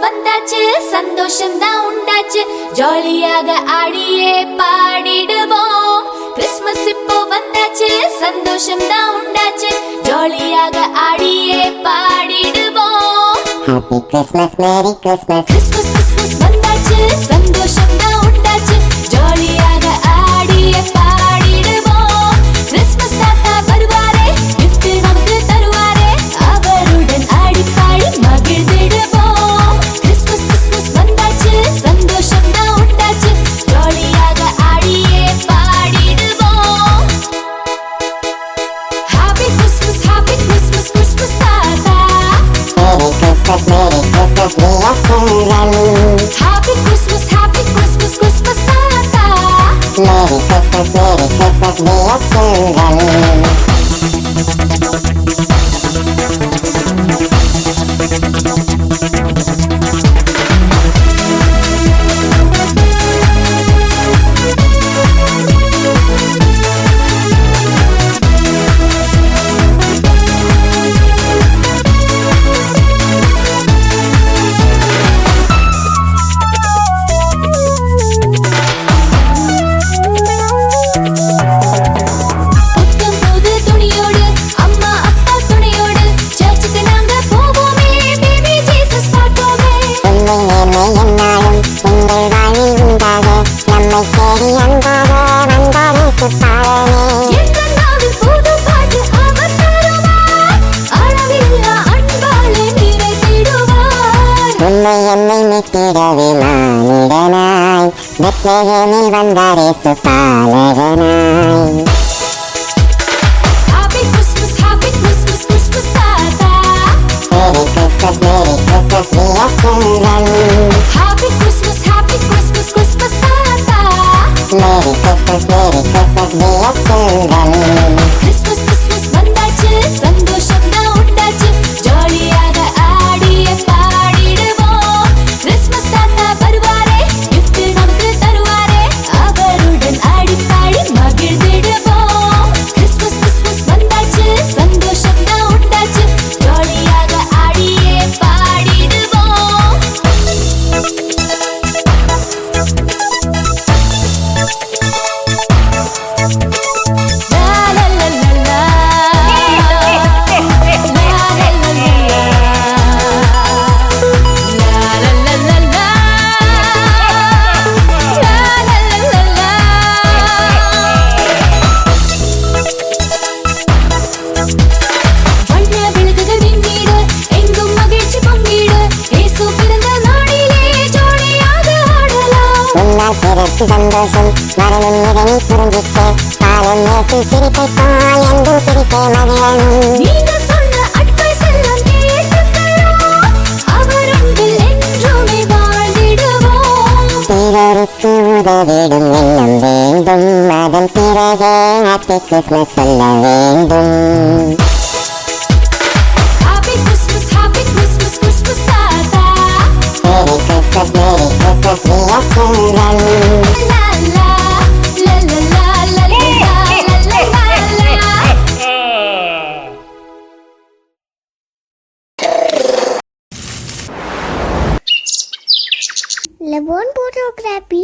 வந்தாச்சு, சந்தோஷம் தான் உண்டாச்சு, ஜாலியாக ஆடியே பாடிடுவோம். கிறிஸ்மஸ் இப்போ வந்தாச்சு, சந்தோஷம் தான் உண்டாச்சு, ஜாலியாக ஆடியே பாடிடுவோம். Happy Christmas, Merry Christmas. Christmas Christmas வந்தாச்சு, சந்தோஷம் தான் உண்டாச்சு, ஜாலியாக ஆடியே பாடிடுவோம். கிறிஸ்மஸ் தாத்தா வருவாரே, gift நமக்கு தருவாரே, அவருடன் ஆடி பாடி மகிழ்ந்திடுவோம். கிறிஸ்மஸ் கிறிஸ்மஸ் வந்தாச்சு, சந்தோஷம் தான் உண்டாச்சு, ஜாலியாக ஆடியே பாடிடுவோம். Happy Christmas, Christmas தாத்தா. Merry Christmas, Merry Christmas, we are children. Happy Christmas, Christmas தாத்தா. Merry Christmas, Merry Christmas, we are children. புத்தம் புது துணியோடு, அம்மா அப்பா துணையோடு, சர்ச்சுக்கு நாங்க போவோமே, பேபி ஜீசஸ் பார்ப்போமே. உண்மை நேர்மை என்னாலும் உங்கள் வாழ்வில் உண்டாக, நம்மை தேடி அன்பாக வந்தார் இயேசு பாலனே. எந்த நாவில் புது பாட்டு அவர் தருவார், அளவில்லா அன்பாலே நிறைத்திடுவார். உண்மை என்னை மீட்டிடவே மானிடனாய், பெத்லகேமில் வந்தார் இயேசு பாலகனாய். Happy Christmas, Christmas தாத்தா. Merry Christmas, Merry Christmas, we are children. Happy Christmas, Christmas தாத்தா. Merry Christmas, Merry Christmas, we are children. Christmas Christmas வந்தாச்சு, சந்தோஷம் தான் உண்டாச்சு, ஜாலியாக ஆடிய பாடிடுவோம். கிறிஸ்மஸ் தாத்தா வருவாரே, gift நமக்கு தருவாரே, அவருடன் ஆடி பாடி மகிழ்ந்திடுவோம். கிறிஸ்மஸ் கிறிஸ்மஸ் வந்தாச்சு, சந்தோஷம் தான் உண்டாச்சு, ஜாலியாக ஆடியே பாடிடுவோம். லா லா லா லா லா. லா லா லா லா லா. லா லா லா லா லா. லா லா லா லா லா. வண்ண விளக்குகள் மின்னிட, எங்கும் மகிழ்ச்சி பொங்கிட, இயேசு பிறந்த நாளிலே ஜாலியாக ஆடலாம். உன்னால் பிறர்க்கு சந்தோஷம் வரணும் இதை நீ புரிஞ்சிக்க, பாலும் இயேசு சிரிப்பைப் போல் என்றும் சிரித்தே மகிழணும். நீங்க சொன்ன அட்வைஸ் எல்லாம் கேட்டுக்கலாம், அவர் அன்பில் என்றுமே வாழ்ந்திடுவோம். பிறருக்கு உதவிடும் எண்ணம் வேண்டும், அதன் பிறகே ஹாப்பி கிறிஸ்மஸ் சொல்ல வேண்டும். Happy Christmas, Christmas தாத்தா. Merry Christmas, Merry Christmas, we are children. Law law law law law law law law law law. Le bon photography.